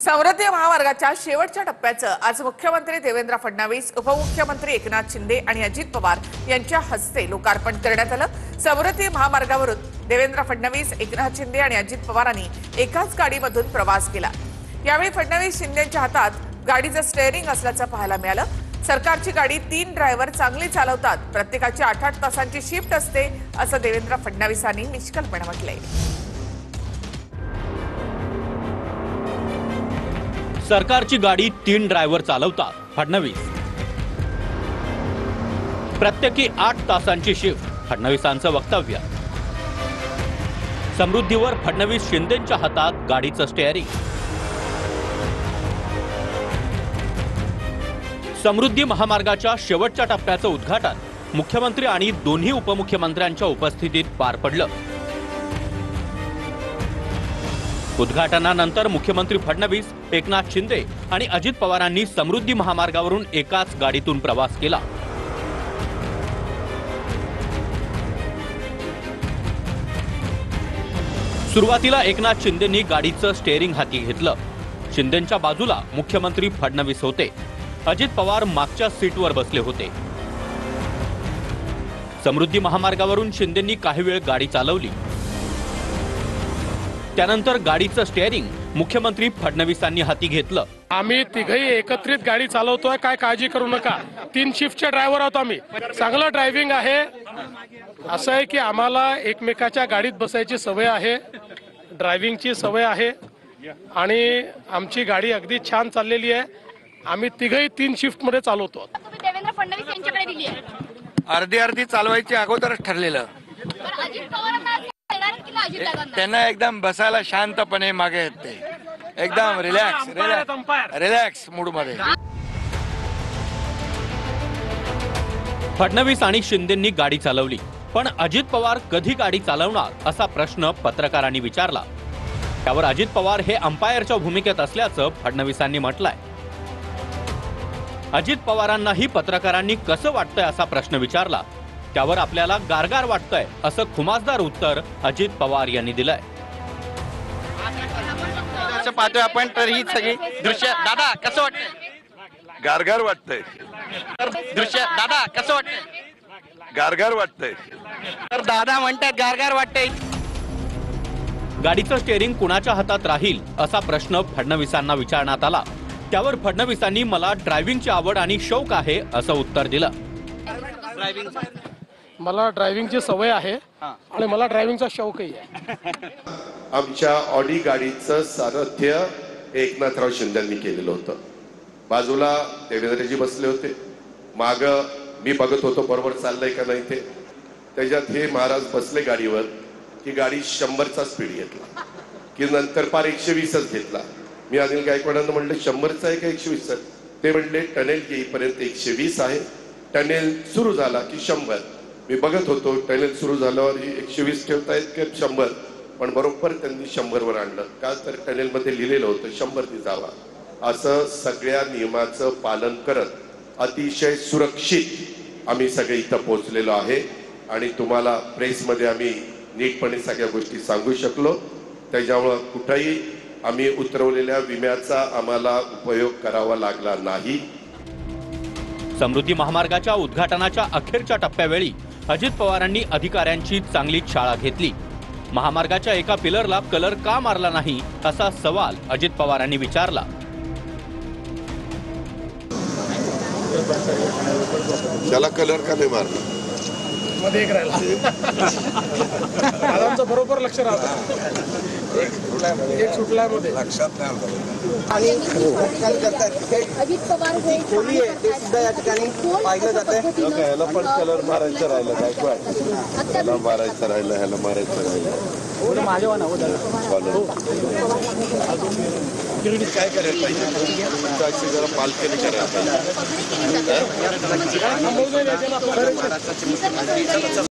समृद्धी महामार्गाच्या शेवटच्या टप्प्याचं आज मुख्यमंत्री देवेंद्र फडणवीस, उपमुख्यमंत्री एकनाथ शिंदे आणि अजित पवार यांच्या हस्ते लोकार्पण करण्यात आलं। समृद्धी महामार्गावरून देवेंद्र फडणवीस, एकनाथ शिंदे आणि अजित पवारांनी एकाच गाडीमधून प्रवास केला। यावेळी फडणवीस शिंदेंच्या हातात गाडीचं स्टीअरिंग असल्याचं पाहायला मिळालं। सरकारची गाडी 3 ड्रायव्हर चांगली चालवतात, प्रत्येकाची 8-8 तासांची शिफ्ट असते असं देवेंद्र फडणवीसांनी निष्कलपणे म्हटलंय। सरकारची गाडी 3 ड्रायव्हर चालवतात फडणवीस, प्रत्येकी 8 तासांची शिफ्ट फडणवीसांचं वक्तव्य। समृद्धीवर फडणवीस शिंदेंच्या हातात गाडीचं स्टीअरिंग। समृद्धी महामार्गाच्या शेवटच्या टप्प्याचं उद्घाटन मुख्यमंत्री आणि दोन्ही उपमुख्यमंत्र्यांच्या उपस्थितीत पार पडलं। उद्घाटनानंतर मुख्यमंत्री फडणवीस, एकनाथ शिंदे आणि अजित पवारांनी समृद्धी महामार्गावरून एकाच गाडीतून प्रवास केला। सुरुवातीला एकनाथ शिंदेंनी गाडीचं स्टीअरिंग हाती घेतलं। शिंदेंच्या बाजूला मुख्यमंत्री फडणवीस होते, अजित पवार मागच्या सीटवर बसले होते। समृद्धी महामार्गावरून शिंदेंनी काही वेळ गाडी चालवली, त्यानंतर गाडीचं स्टीअरिंग मुख्यमंत्री फडणवीसांनी हाती घेतलं। आम्ही तिघही एकत्रित गाडी चालवतोय, काय काळजी करू नका। 3 शिफ्टचे ड्रायव्हर आहोत आम्ही। चांगलं ड्रायव्हिंग आहे। असं आहे की आम्हाला एकमेकाच्या गाडीत बसायची सवय आहे, ड्रायव्हिंगची सवय आहे आणि आमची गाडी अगदी छान चाललेली आहे। आम्ही तिघही 3 शिफ्ट मध्ये चालवतो। देवेंद्र फडणवीस यांच्याकडे दिली आहे, अर्धी चालवायची अगोदरच ठरलेलं। त्यांना एकदम बसायला शांतपणे मागे येते, एकदम रिलॅक्स मूड मध्ये। फडणवीस आणि शिंदेंनी गाडी चालवली, पण अजित पवार कधी गाडी चालवणार असा प्रश्न पत्रकारांनी विचारला। त्यावर अजित पवार हे अंपायरच्या भूमिकेत असल्याचं फडणवीसांनी म्हटलंय। अजित पवारांनाही पत्रकारांनी कसं वाटतंय असा प्रश्न विचारला। त्यावर आपल्याला गारगार वाटतंय असं खुमासदार उत्तर अजित पवार यांनी दिलंय। असं पाहतोय आपण तर ही सगळी दृश्य दादा कसं वाटतंय? गारगार वाटतंय। दृश्य दादा कसं वाटतंय? गारगार वाटतंय। तर दादा म्हणतात गारगार वाटतंय। गाडीचं स्टीअरिंग कुणाच्या हातात राहील असा प्रश्न फडणवीसांना विचारण्यात आला। त्यावर फडणवीसांनी मला ड्रायव्हिंगची आवड आणि शौक आहे असं उत्तर दिलं। मला ड्रायव्हिंगची सवय आहे आणि मला ड्रायव्हिंगचा शौकही आहे। आमच्या ऑडी गाडीचं सारथ्य एकनाथराव शिंदेंनी केलेलं होतं। बाजूला देवेंद्रजी बसले होते, माग मी बघत होतो बरोबर चाललंय का नाही ते। त्याच्यात हे महाराज बसले गाडीवर की गाडी 100चा स्पीड घेतला की नंतर पार 120च घेतला। मी अनिल गायकवाडांना म्हणलं 100चा आहे का 120चा? ते म्हणले टनेल येईपर्यंत 120 आहे, टनेल सुरू झाला की 100। मी बघत होतो टनेल सुरू झाल्यावर 120 ठेवतायत की 100, पण बरोबर त्यांनी 100 वर आणलं, का तर टनेल मध्ये लिहिलेलं होतं 100 ने जावा। असं सगळ्या नियमाचं पालन करत अतिशय सुरक्षित आम्ही सगळे इथं पोहोचलेलो आहे आणि तुम्हाला प्रेसमध्ये आम्ही नीटपणे सगळ्या गोष्टी सांगू शकलो। त्याच्यामुळं कुठेही आम्ही उतरवलेल्या विम्याचा आम्हाला उपयोग करावा लागला नाही। समृद्धी महामार्गाच्या उद्घाटनाच्या अखेरच्या टप्प्यावेळी अजित पवारांनी अधिकाऱ्यांची चांगलीच शाळा घेतली। महामार्गाच्या एका पिलरला कलर का मारला नाही असा सवाल अजित पवारांनी विचारला। त्याला कलर का नाही मारला? मध्ये एक राहिला, दादांचं बरोबर लक्ष राहतं। एक सुटला मध्ये लक्षात नाही आणि अजित पवार हे खोली आहे ते सुद्धा या ठिकाणी पाहिलं जातं। ह्याला पण कलर मारायचं राहिलं, काय ह्याला मारायचं राहिलं, ह्याला मारायचं राहिलं। काय करायला पाहिजे? जरा पालखीने करायला पाहिजे।